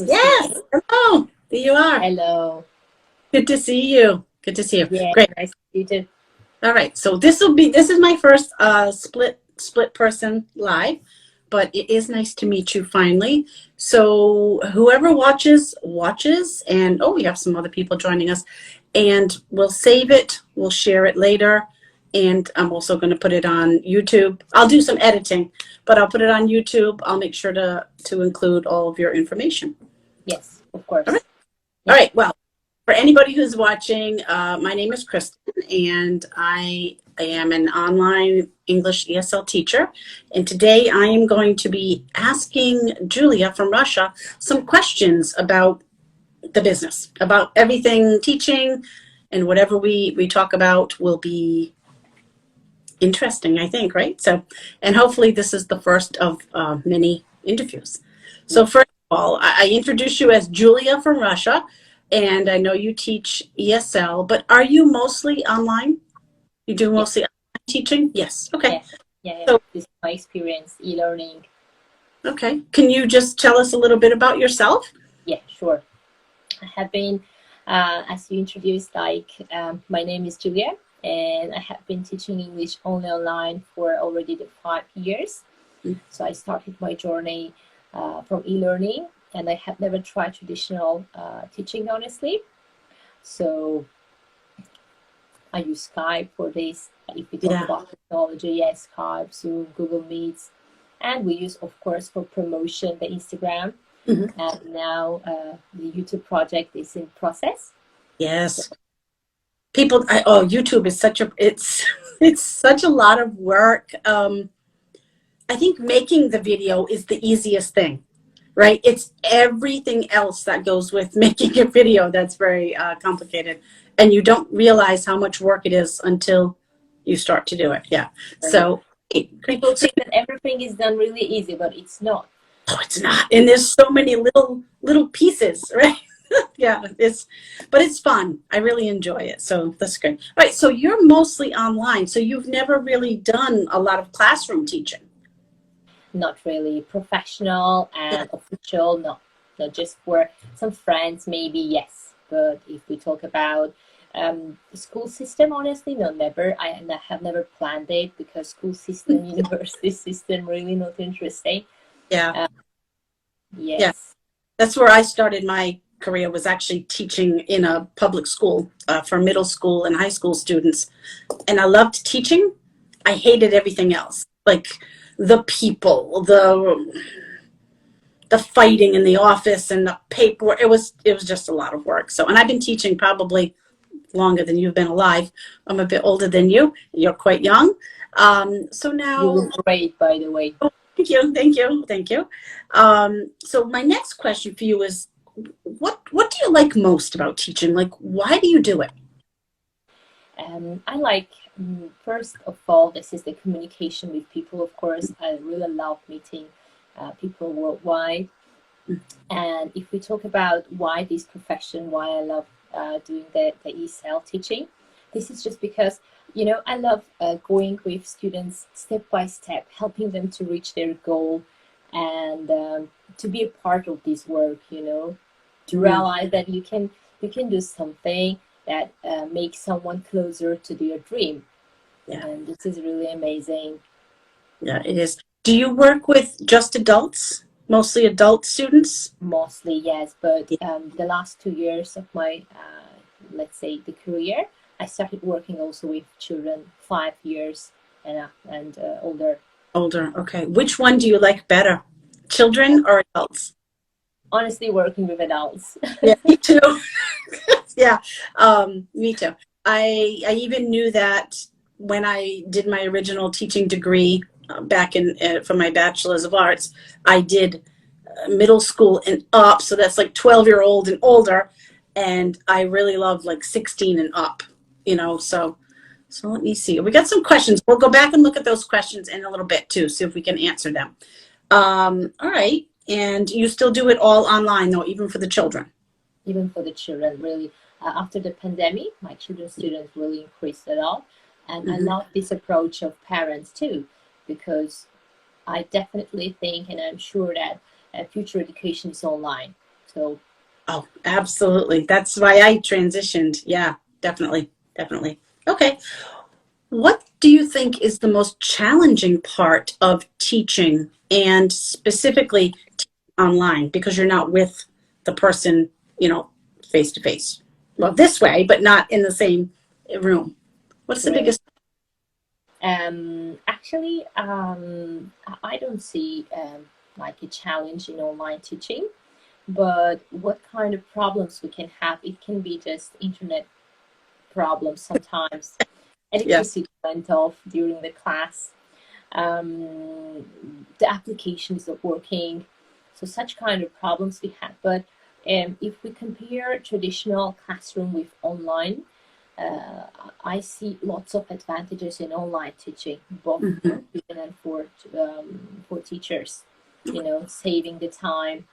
Yes. Kristin. Hello. There you are. Hello. Good to see you. Good to see you. Yeah, Great. nice to meet you too. All right. So this is my first split person live, but it is nice to meet you finally. So whoever watches, and oh, we have some other people joining us, and we'll save it. We'll share it later, and I'm also going to put it on YouTube. I'll do some editing, but I'll put it on YouTube. I'll make sure to include all of your information. Yes, of All right. course. All Yeah. right. Well, for anybody who's watching, my name is Kristin, and I am an online English ESL teacher. And today I am going to be asking Julia from Russia some questions about the business, about everything teaching, and whatever we talk about will be interesting, I think, right? So, and hopefully this is the first of many interviews. So Yeah. first of all, I introduce you as Julia from Russia, and I know you teach ESL, but are you mostly online? You do Yeah. mostly online teaching? Yes. Okay. Yeah. Yeah. Yeah. So, This is my experience, e-learning. okay. Can you just tell us a little bit about yourself? Yeah, sure. I have been, as you introduced, my name is Julia, and I have been teaching English only online for already the 5 years. So I started my journey from e-learning, and I have never tried traditional teaching, honestly. So I use Skype for this. If we talk Yeah. about technology, yes, Skype, Zoom, Google Meets, and we use, of course, for promotion the Instagram. Mhm. And now the YouTube project is in process. So Yes. YouTube is it's such a lot of work. I think making the video is the easiest thing, right? It's everything else that goes with making a video that's very complicated, and you don't realize how much work it is until you start to do it. Yeah. So, great. people So, think that everything is done really easy, but it's not. oh, it's not, and there's so many little pieces, right? Yeah, but it's fun. I really enjoy it, so that's great. All right, so you're mostly online, so you've never really done a lot of classroom teaching. Not really professional Yeah. and official, not just for some friends, maybe, yes. But if we talk about the school system, honestly, no, never. I have never planned it because school system, university system, really not interesting. Yeah. Uh, Yeah. yes. That's where I started my career, was actually teaching in a public school for middle school and high school students. And I loved teaching. I hated everything else, like the people, the fighting in the office and the paperwork. It was just a lot of work. So, and I've been teaching probably longer than you've been alive. I'm a bit older than you. You're quite young. So You now, look great, by the way. thank you. So my next question for you is, what do you like most about teaching? Like, why do you do it? I like, first of all, this is the communication with people, of course. I really love meeting people worldwide. And if we talk about why this profession, why I love doing the ESL teaching, this is just because, I love going with students step by step, helping them to reach their goal and to be a part of this work, to realize that you can do something that makes someone closer to their dream. Yeah, And this is really amazing. yeah, it is. Do you work with just adults, mostly adult students? Mostly, yes, but Yeah. the last 2 years of my, let's say, the career, I started working also with children 5 years and older. Older. Okay. Which one do you like better, children or adults? Honestly, working with adults. Yeah, me too. Yeah, me too. I even knew that when I did my original teaching degree back in for my bachelor's of arts. I did middle school and up, so that's like 12-year-old and older, and I really love like 16 and up. So let me see. We got some questions. We'll go back and look at those questions in a little bit too, see if we can answer them. All right, and you still do it all online though, even for the children? Even for the children, really. After the pandemic, my children's students really increased a lot. And I Mm-hmm. love this approach of parents too, because I definitely think, and I'm sure that future education is online. So Oh, absolutely. That's why I transitioned. Yeah, definitely. Definitely. Okay. What do you think is the most challenging part of teaching and specifically online because you're not with the person, face to face? Well, this way, but not in the same room. What's the great. biggest? Actually, I don't see like a challenge in online teaching, but what kind of problems we can have? It can be just internet problems sometimes. Yes. Electricity went off during the class. The application is not working. So such kind of problems we have. But if we compare traditional classroom with online, uh, I see lots of advantages in online teaching, both for Hmm. students and for teachers. Saving the time,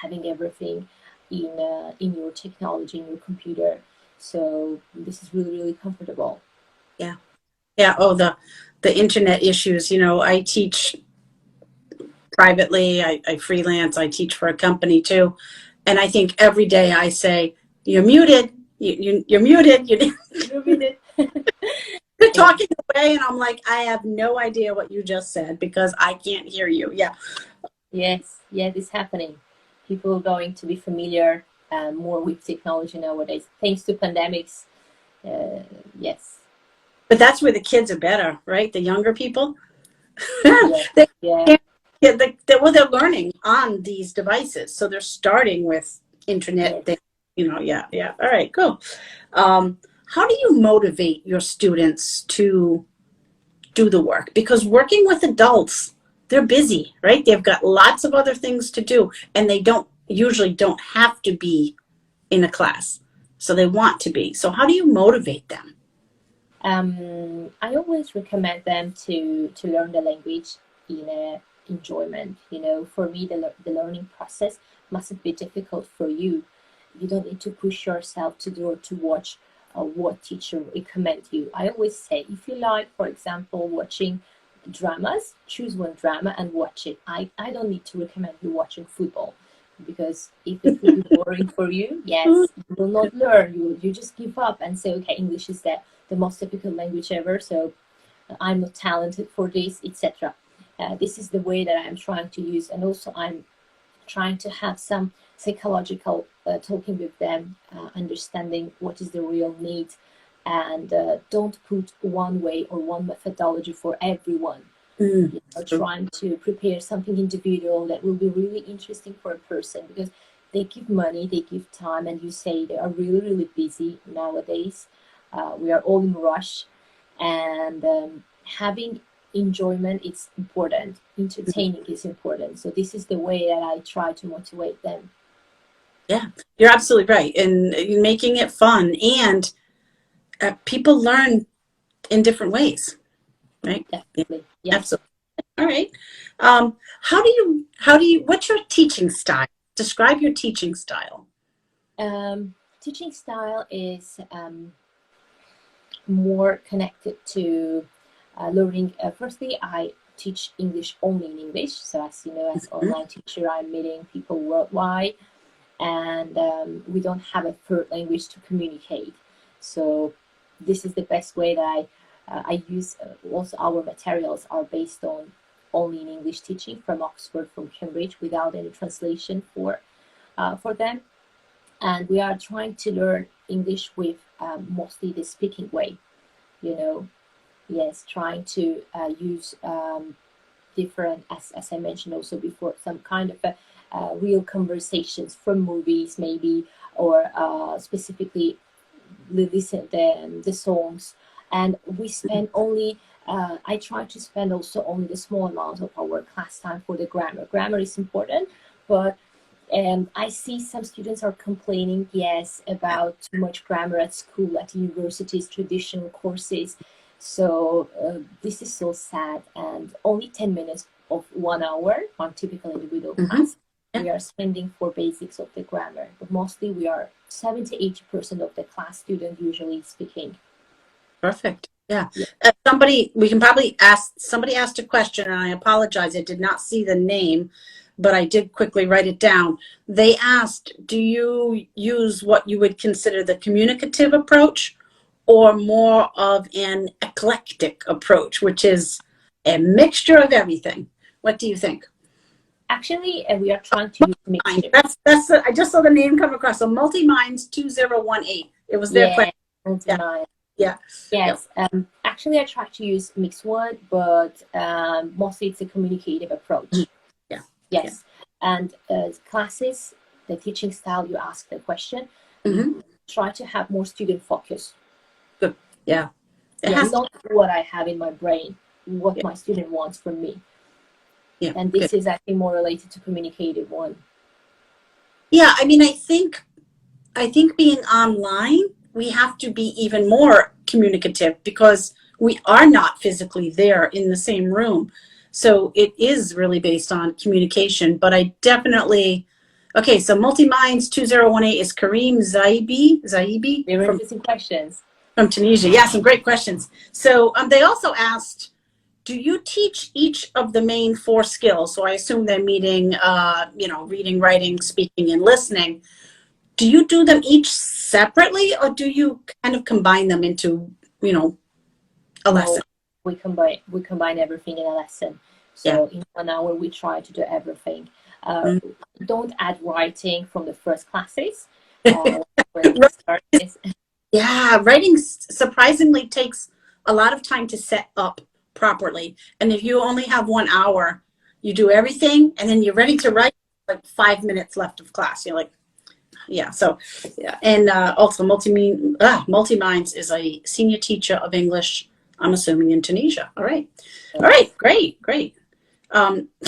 having everything in your technology, in your computer. So this is really really comfortable. Yeah. Yeah. Oh, the internet issues. I teach privately. I freelance. I teach for a company too, and I think every day I say, "You're muted. You're muted. You're muted. You're talking away," and I'm like, "I have no idea what you just said because I can't hear you." Yeah. Yes, yeah, this happening. People are going to be familiar more with technology nowadays, thanks to pandemics. Uh, yes, But that's where the kids are better, right? The younger people. yeah, they yeah, can't, yeah, they're learning on these devices, so they're starting with internet. yes. Yeah, yeah. All right, cool. How do you motivate your students to do the work? Because working with adults, they're busy, right? They've got lots of other things to do, and they don't have to be in a class, so they want to be. So how do you motivate them? I always recommend them to learn the language in a enjoyment. For me, the learning process mustn't be difficult for you. You don't need to push yourself to do or to watch what teacher recommend you. I always say, if you like, for example, watching dramas, choose one drama and watch it. I don't need to recommend you watching football because if it will be boring for you, yes, you will not learn. You just give up and say, okay, English is the most difficult language ever, so I'm not talented for this, etc. This is the way that I'm trying to use, and also I'm trying to have some psychological talking with them, understanding what is the real need, and don't put one way or one methodology for everyone. Mm, Trying to prepare something individual that will be really interesting for a person, because they give money, they give time, and you say they are really really busy nowadays. We are all in rush, and having enjoyment is important, entertaining is important. So this is the way that I try to motivate them. yeah, you're absolutely right. And making it fun, and people learn in different ways, right? Yeah, Definitely, yes. absolutely. All right. What's your teaching style? Describe your teaching style. Teaching style is more connected to learning. Firstly, I teach English only in English. So as you know, as Mhm. online teacher, I'm meeting people worldwide, and we don't have a third language to communicate. So this is the best way that I use. Also, our materials are based on only in English teaching from Oxford, from Cambridge, without any translation for them. And we are trying to learn English with mostly the speaking way. You know, yes, trying to use different, as I mentioned also before, some kind of real conversations from movies maybe, or specifically listen the songs. And we spend only I try to spend also only the small amount of our class time for the grammar. Grammar is important, but I see some students are complaining, yes, about too much grammar at school, at universities, traditional courses. So this is so sad. And only 10 minutes of 1 hour on typical individual Mhm. class, Yeah, we are spending for basics of the grammar. But mostly we are 70-80% of the class student usually speaking. perfect. Yeah. Yeah. Somebody asked a question, and I apologize. I did not see the name. but I did quickly write it down. They asked, do you use what you would consider the communicative approach or more of an eclectic approach, which is a mixture of everything? What do you think? Actually, we are trying to use mixture. I just saw the name come across. So Multi-Minds 2018. It was their question. Multi-mind. Yeah. Yes. Actually, I try to use mixed one, but mostly it's a communicative approach. Yeah. Yes. Yeah. And classes, the teaching style, you ask the question, try to have more student focus. Good. Yeah. Not what I have in my brain, what my student wants from me. Yeah. And this is actually more related to communicative one. Yeah. I mean, I think being online, we have to be even more communicative because we are not physically there in the same room. So it is really based on communication, but I definitely, okay, so Multi-Minds 2018 is Kareem Zaibi. Very interesting questions. From Tunisia. Yeah, some great questions. So they also asked, do you teach each of the main 4 skills? So I assume they're meeting, reading, writing, speaking, and listening. Do you do them each separately, or do you kind of combine them into, a lesson? We combine everything in a lesson. So in 1 hour, we try to do everything. Don't add writing from the first classes. Yeah, writing surprisingly takes a lot of time to set up properly. And if you only have 1 hour, you do everything, and then you're ready to write, like 5 minutes left of class. You're like, yeah. So, yeah. And also Multi-Minds is a senior teacher of English, I'm assuming, in Tunisia. All right. Great.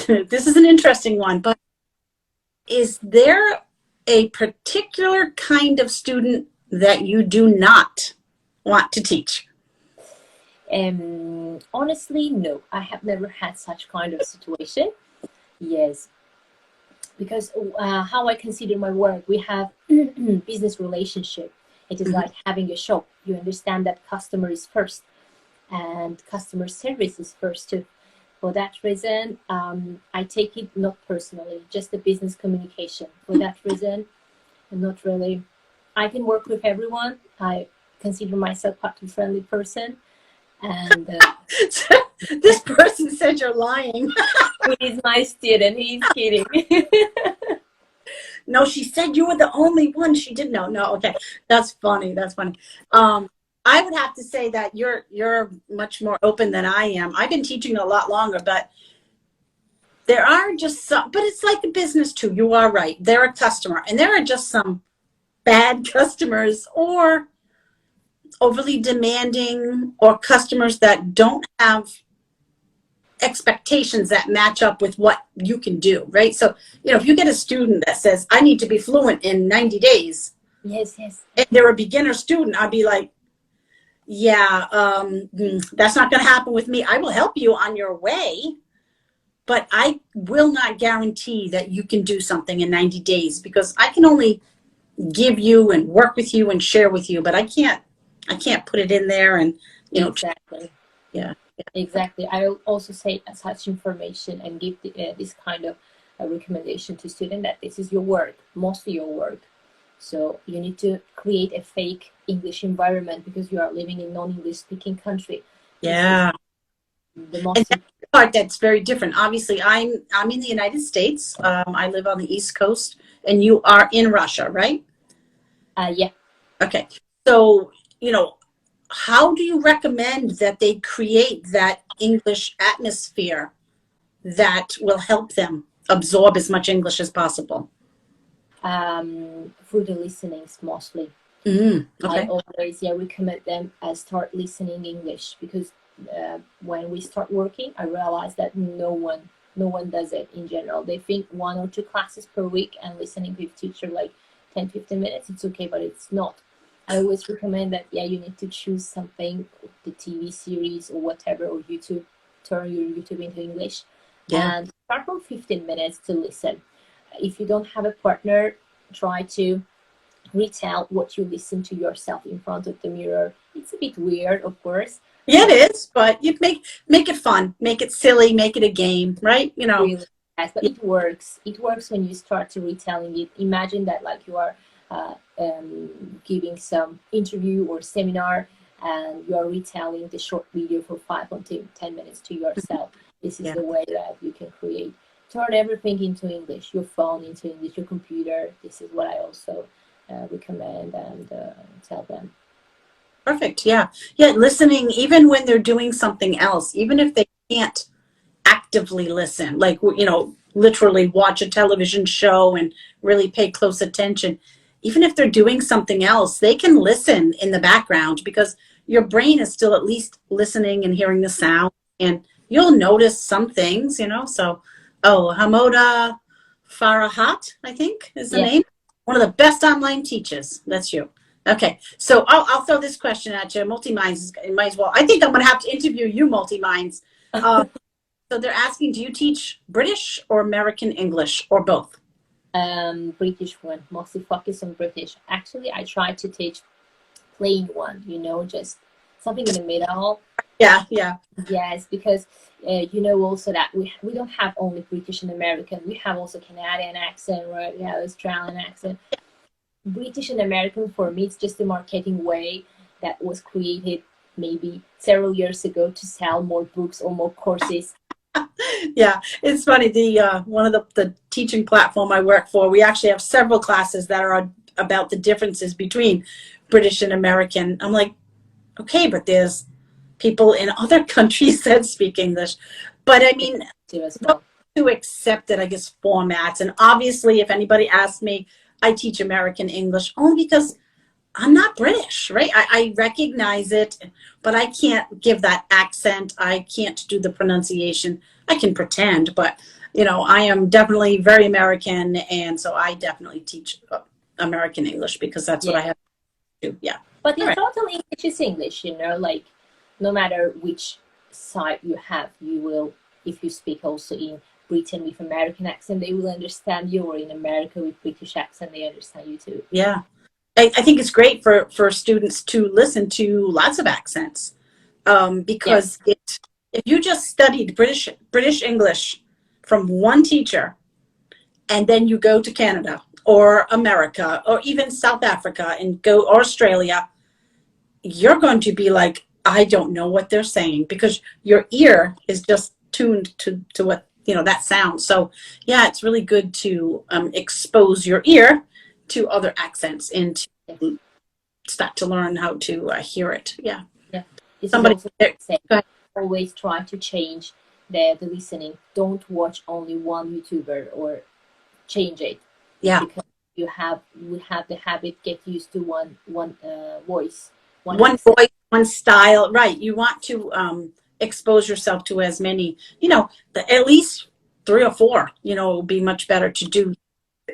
This is an interesting one, but is there a particular kind of student that you do not want to teach? Honestly, no. I have never had such kind of situation. Yes. Because how I consider my work, we have business relationship. It is like having a shop. You understand that customer is first and customer service is first too. For that reason, I take it not personally, just the business communication. For that reason, I'm not really, I can work with everyone. I consider myself quite a friendly person. And this person said you're lying. He's my student. He's kidding. No, she said you were the only one. She didn't know. No, okay, that's funny. I would have to say that you're much more open than I am. I've been teaching a lot longer, but there are just some. But it's like a business too. You are right. They're a customer, and there are just some bad customers or overly demanding, or customers that don't have expectations that match up with what you can do, right? So, if you get a student that says, I need to be fluent in 90 days. Yes. And they're a beginner student, I'd be like, yeah, that's not going to happen with me. I will help you on your way, but I will not guarantee that you can do something in 90 days because I can only give you and work with you and share with you, but I can't put it in there and, Exactly. Yeah. Exactly. I will also say such information and give this kind of recommendation to students that this is your work, mostly your work. So you need to create a fake English environment because you are living in non-English speaking country. Yeah. The most and that's the part that's very different. Obviously, I'm in the United States. I live on the East Coast, and you are in Russia, right? Yeah. Okay. So, how do you recommend that they create that English atmosphere that will help them absorb as much English as possible? Through the listenings mostly. Okay. I always recommend them start listening English because when we start working, I realized that no one does it in general. They think 1 or 2 classes per week and listening with teacher like 10-15 minutes, it's okay, but it's not. I always recommend that, you need to choose something, the TV series or whatever, or YouTube, turn your YouTube into English, and start from 15 minutes to listen. If you don't have a partner, try to retell what you listen to yourself in front of the mirror. It's a bit weird, of course. Yeah, it is, but you make it fun, make it silly, make it a game, right? Really, Yes, but it works. It works when you start to retelling it. Imagine that like you are giving some interview or seminar, and you are retelling the short video for 5 or 10 minutes to yourself. This is Yeah. the way that you can create. Turn everything into English. Your phone into English. Your computer. This is what I also recommend and tell them. Perfect. Yeah. Yeah. Listening, even when they're doing something else, even if they can't actively listen, like, literally watch a television show and really pay close attention. Even if they're doing something else, they can listen in the background because your brain is still at least listening and hearing the sound. And you'll notice some things, So, Hamoda Farahat, I think is the Yeah. name. One of the best online teachers. That's you. Okay, so I'll throw this question at you. Multi-Minds, might as well. I think I'm going to have to interview you, Multi-Minds. So they're asking, do you teach British or American English or both? British one, mostly focus on British. Actually, I try to teach plain one, just something in the middle. Yeah, yeah. Yes, because also that we don't have only British and American. We have also Canadian accent, right? We have Australian accent. British and American, for me, it's just a marketing way that was created maybe several years ago to sell more books or more courses. Yeah, it's funny. The one of the teaching platform I work for, we actually have several classes that are about the differences between British and American. I'm like, okay, but there's people in other countries that speak English. But I mean, As well. to accept it, I guess, formats. And obviously, if anybody asks me, I teach American English only because I'm not British, right? I recognize it, but I can't give that accent. I can't do the pronunciation. I can pretend, but I am definitely very American, and so I definitely teach American English because that's what I have to do. Yeah. But All in right. total, English is English, like no matter which side you have, you will, if you speak also in Britain with American accent, they will understand you, or in America with British accent, they understand you too. Yeah. I think it's great for students to listen to lots of accents because if you just studied British English from one teacher and then you go to Canada or America or even South Africa and go or Australia, you're going to be like, I don't know what they're saying because your ear is just tuned to what that sound. So yeah, it's really good to expose your ear to other accents and to start to learn how to hear it. Yeah. Yeah. This Somebody is also saying, always try to change the listening. Don't watch only one YouTuber or change it. Yeah. Because we have the habit, get used to one voice. One voice, one style. Right. You want to expose yourself to as many, at least 3 or 4, will be much better to do.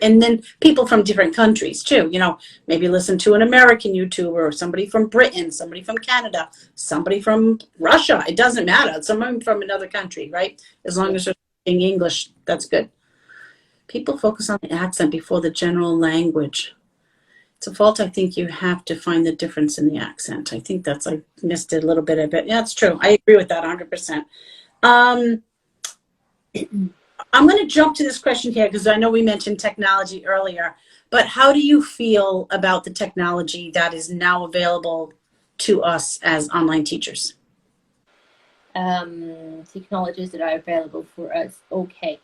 And then people from different countries too, maybe listen to an American YouTuber or somebody from Britain, somebody from Canada, somebody from Russia. It doesn't matter. Someone from another country, right? As long as they're speaking English, that's good. People focus on the accent before the general language. It's a fault. I think you have to find the difference in the accent. I think I missed it a little bit of it. Yeah, it's true. I agree with that 100%. I'm going to jump to this question here because I know we mentioned technology earlier, but how do you feel about the technology that is now available to us as online teachers? Technologies that are available for us. Okay.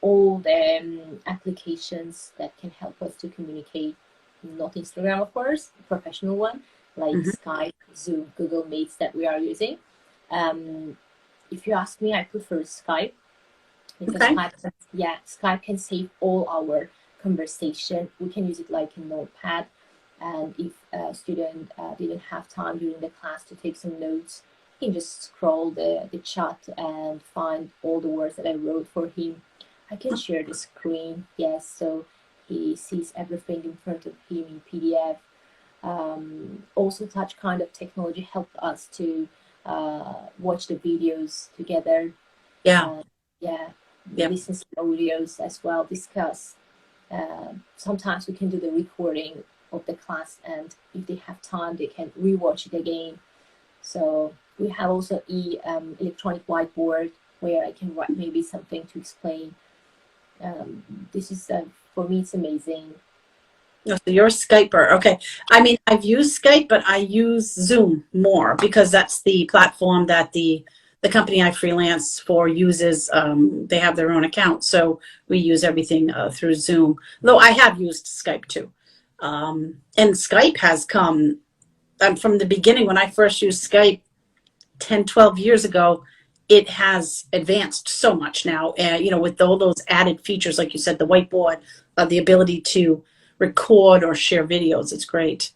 All the applications that can help us to communicate, not Instagram, of course, professional one, like Skype, Zoom, Google Meets that we are using. If you ask me, I prefer Skype. Because Skype can save all our conversation. We can use it like a notepad. And if a student didn't have time during the class to take some notes, he can just scroll the chat and find all the words that I wrote for him. I can share the screen, yes, so he sees everything in front of him in PDF. Also, such kind of technology helped us to watch the videos together. Listen to audios as well, discuss. Sometimes we can do the recording of the class, and if they have time, they can rewatch it again. So we have also electronic whiteboard where I can write maybe something to explain. This is for me, it's amazing. Oh, so you're a Skyper. Okay. I mean, I've used Skype, but I use Zoom more because that's the platform that the company I freelance for uses. They have their own account, so we use everything through Zoom. Though I have used Skype too. And Skype has come from the beginning when I first used Skype 10, 12 years ago. It has advanced so much now, you know, with all those added features, like you said, the whiteboard, the ability to record or share videos. It's great.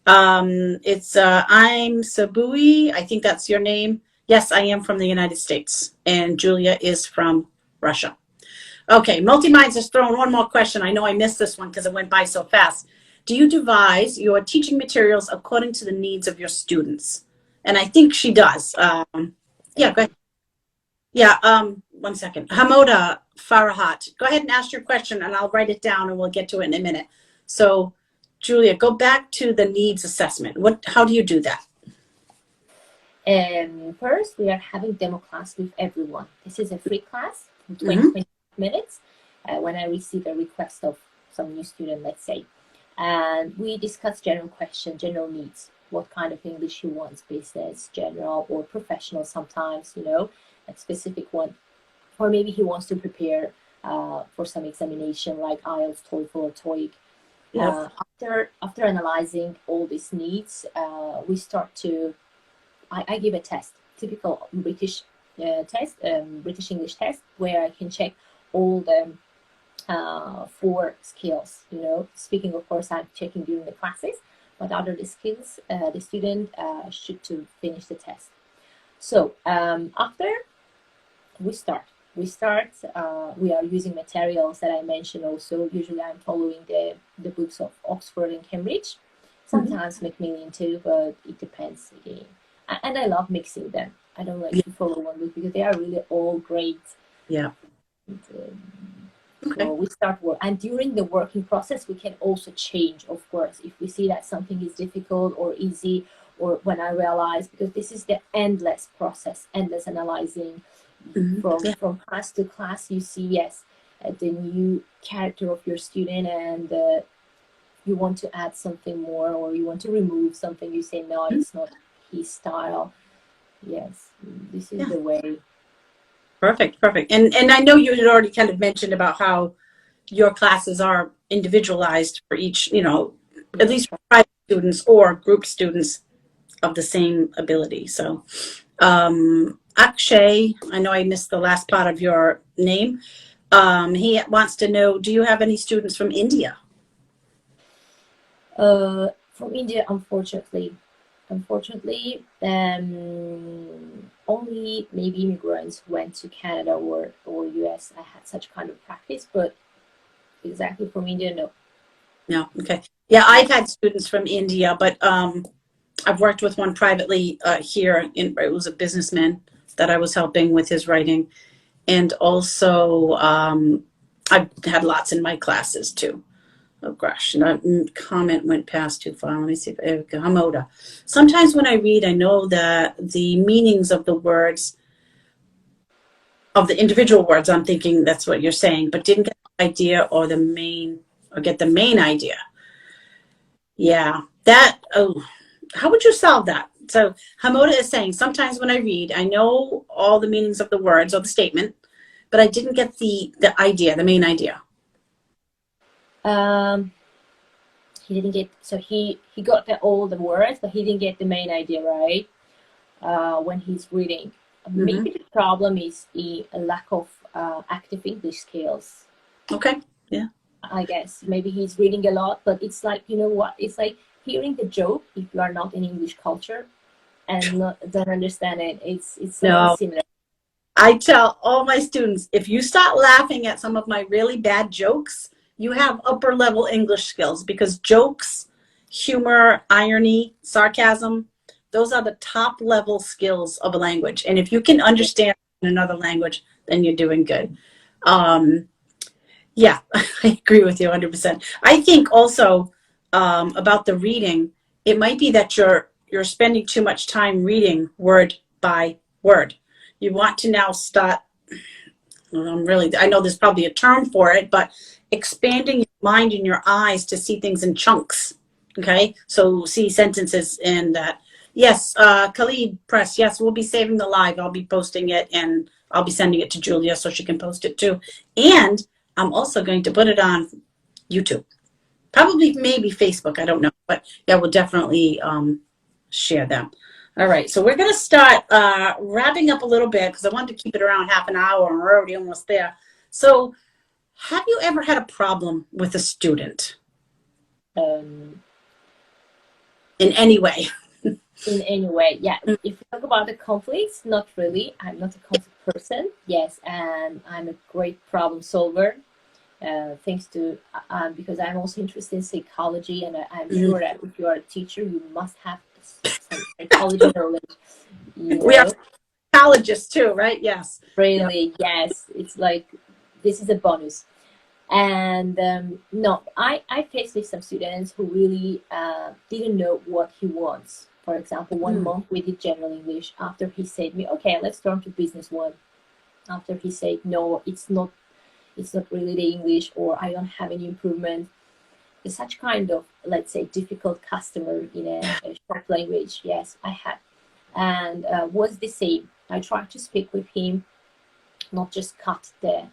It's I'm Sabui. I think that's your name. Yes, I am from the United States, and Julia is from Russia. Okay, Multi-Minds has thrown one more question. I know I missed this one because it went by so fast. Do you devise your teaching materials according to the needs of your students? And I think she does. Yeah, go ahead. Yeah, one second. Hamoda Farahat, go ahead and ask your question and I'll write it down and we'll get to it in a minute. So, Julia, go back to the needs assessment. How do you do that? First, we are having demo class with everyone. This is a free class, 20 minutes, when I receive a request of some new student, let's say. And we discuss general questions, general needs, what kind of English he wants, business, general, or professional sometimes, you know, a specific one. Or maybe he wants to prepare for some examination like IELTS, TOEFL, or TOEIC. Yes. After analyzing all these needs, we start to, I give a test, typical British test, British English test, where I can check all the 4 skills. You know, speaking, of course, I'm checking during the classes, but other the skills the student should to finish the test. So after we start, we are using materials that I mentioned also. Usually I'm following the books of Oxford and Cambridge, sometimes Macmillan too, but it depends again. And I love mixing them. I don't like to follow one book because they are really all great. Yeah. And, Okay. so we start work, and during the working process, we can also change, of course, if we see that something is difficult or easy, or when I realize, because this is the endless process, endless analyzing. From class to class, you see, yes, the new character of your student, and you want to add something more, or you want to remove something. You say, no, it's not his style. Yes, this is the way. Perfect. And I know you had already kind of mentioned about how your classes are individualized for each, you know, at least for private students or group students of the same ability. So, Akshay, I know I missed the last part of your name. He wants to know, do you have any students from India? From India, unfortunately, only maybe immigrants went to Canada or US. I had such kind of practice, but exactly from India, no. No. Okay. Yeah, I've had students from India, but I've worked with one privately here. It was a businessman that I was helping with his writing, and also I've had lots in my classes too. Oh gosh, that comment went past too far. Let me see if Hamoda. Sometimes when I read, I know that the meanings of the words, of the individual words, I'm thinking that's what you're saying, but didn't get the idea or get the main idea. Yeah, how would you solve that? So Hamoda is saying, sometimes when I read, I know all the meanings of the words or the statement, but I didn't get the idea, the main idea. He didn't get, so he got all the words, but he didn't get the main idea, right? When he's reading. Maybe the problem is a lack of active English skills. Okay, yeah. I guess maybe he's reading a lot, but it's like, you know what? It's like hearing the joke if you are not in English culture and don't understand it. It's No. similar. I tell all my students, if you start laughing at some of my really bad jokes, you have upper level English skills, because jokes, humor, irony, sarcasm, those are the top level skills of a language. And if you can understand in another language, then you're doing good. Yeah, I agree with you 100%. I think also about the reading, it might be that you're spending too much time reading word by word. You want to now start I know there's probably a term for it, but expanding your mind and your eyes to see things in chunks. Okay, so see sentences in that. Yes, Khalid Press. Yes, we'll be saving the live. I'll be posting it, and I'll be sending it to Julia so she can post it too. And I'm also going to put it on YouTube. Probably, maybe Facebook. I don't know, but yeah, we'll definitely share them. All right, so we're going to start wrapping up a little bit because I wanted to keep it around half an hour, and we're already almost there. So, have you ever had a problem with a student Um, in any way? in any way, yeah. If you talk about the conflicts, not really. I'm not a conflict person. Yes, and I'm a great problem solver. Thanks to because I'm also interested in psychology, and I'm sure that if you are a teacher, you must have some psychology knowledge. You We are know, psychologists too, right? Yes. really, yes. It's like this is a bonus. And no, I faced with some students who really didn't know what he wants. For example, one month we did general English. After he said me, okay, let's turn to business one. After he said, no, it's not really the English, or I don't have any improvement. It's such kind of, let's say, difficult customer in a short language. Yes, I had. And was the same. I tried to speak with him, not just cut the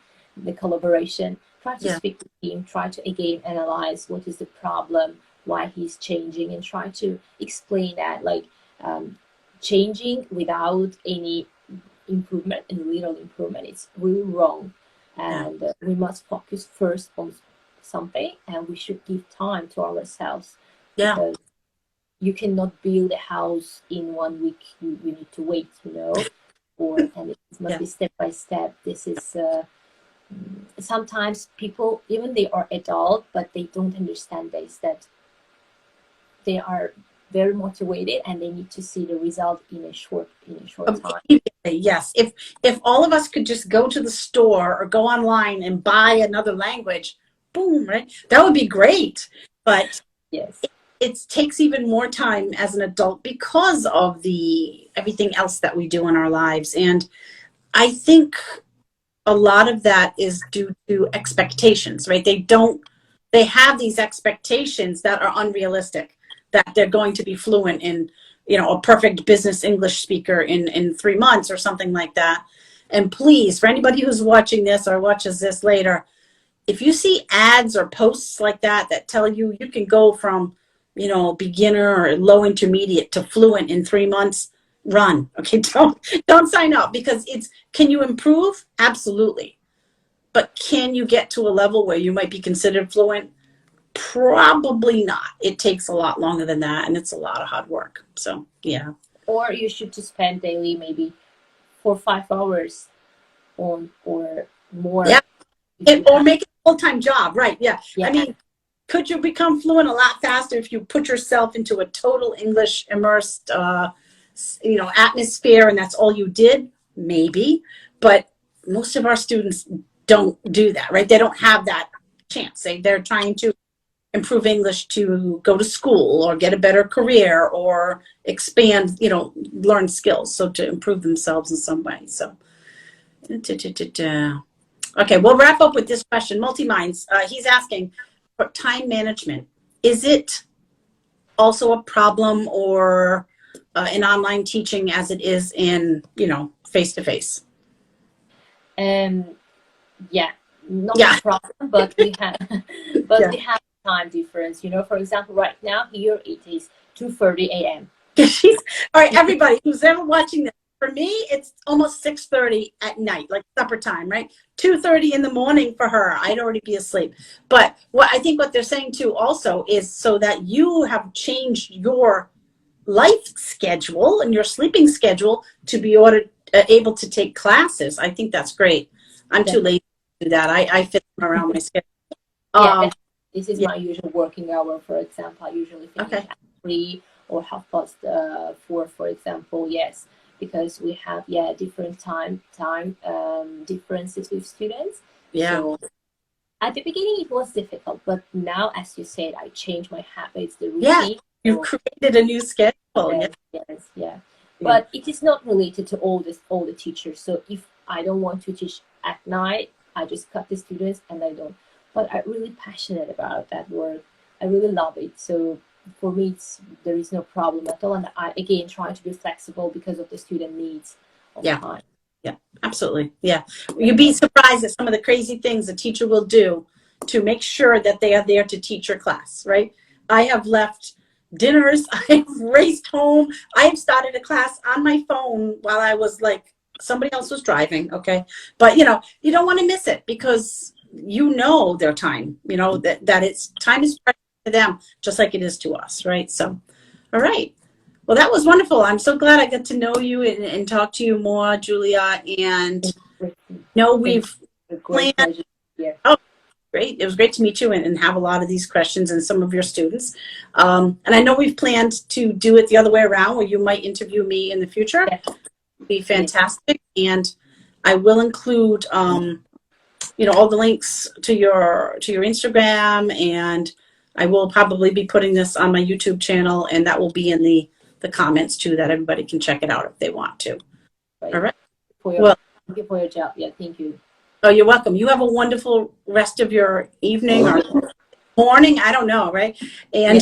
collaboration. Try to speak with him, try to again analyze what is the problem, why he's changing, and try to explain that, like, changing without any improvement and little improvement, it's really wrong. And we must focus first on something, and we should give time to ourselves. Yeah. Because you cannot build a house in 1 week. You need to wait, and it must be step by step. This is sometimes people, even they are adult, but they don't understand this, that they are very motivated and they need to see the result in a short time. Yes. If all of us could just go to the store or go online and buy another language, boom, right? That would be great. But yes, it takes even more time as an adult because of everything else that we do in our lives. And I think a lot of that is due to expectations, right? They have these expectations that are unrealistic, that they're going to be fluent in, a perfect business English speaker in 3 months or something like that. And please, for anybody who's watching this or watches this later, if you see ads or posts like that tell you you can go from, beginner or low intermediate to fluent in 3 months, run. Okay, don't sign up, because can you improve? Absolutely. But can you get to a level where you might be considered fluent? Probably not. It takes a lot longer than that, and it's a lot of hard work. So, yeah. Or you should just spend daily maybe 4 or 5 hours on, or more. Yeah. Or make it a full-time job, right? Yeah. I mean, could you become fluent a lot faster if you put yourself into a total English immersed atmosphere, and that's all you did? Maybe. But most of our students don't do that, right? They don't have that chance. They're trying to improve English to go to school or get a better career or expand, learn skills. So to improve themselves in some way. So, okay, we'll wrap up with this question. Multi-Minds, he's asking, for time management, is it also a problem or in online teaching as it is in, face-to-face? Yeah, not a problem, but we have, we have time difference. For example, right now here it is 2:30 a.m. All right, everybody who's ever watching this, for me, it's almost 6:30 at night, like supper time, right? 2:30 in the morning for her. I'd already be asleep. But I think what they're saying too also is so that you have changed your life schedule and your sleeping schedule to be able to take classes. I think that's great. I'm too lazy to do that. I fit them around my schedule. This is my usual working hour, for example. I usually finish at 3 or 4:30, for example. Yes, because we have different time differences with students. Yeah. So at the beginning it was difficult, but now, as you said, I changed my habits, the routine. Yeah, you created a new schedule. Yes. But it is not related to all the teachers. So if I don't want to teach at night. I just cut the students and I don't. But I'm really passionate about that work. I really love it. So for me, there is no problem at all. And I, again, try to be flexible because of the student needs all the time. Yeah, absolutely. Yeah. You'd be surprised at some of the crazy things a teacher will do to make sure that they are there to teach your class, right? I have left dinners, I've raced home, I've started a class on my phone while I was like, somebody else was driving, okay? But you don't want to miss it because their time, that it's time is precious to them, just like it is to us, right? So, all right. Well, that was wonderful. I'm so glad I got to know you and talk to you more, Julia. And we've planned. Oh, great. It was great to meet you and have a lot of these questions and some of your students. And I know we've planned to do it the other way around where you might interview me in the future. It'd be fantastic. And I will include, all the links to your Instagram, and I will probably be putting this on my YouTube channel, and that will be in the comments too, that everybody can check it out if they want to. Right. All right. Thank you for your job. Yeah, thank you. Oh, you're welcome. You have a wonderful rest of your evening or morning. I don't know, right? And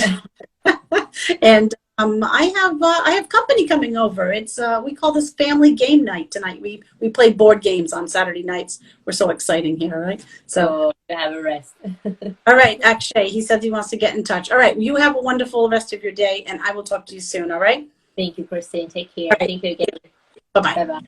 and I have company coming over. It's we call this family game night tonight. We play board games on Saturday nights. We're so exciting here, right? So have a rest. All right, Akshay. He said he wants to get in touch. All right, you have a wonderful rest of your day, and I will talk to you soon. All right. Thank you, Kristin. Take care. Right. Thank you again. Bye-bye. Bye-bye.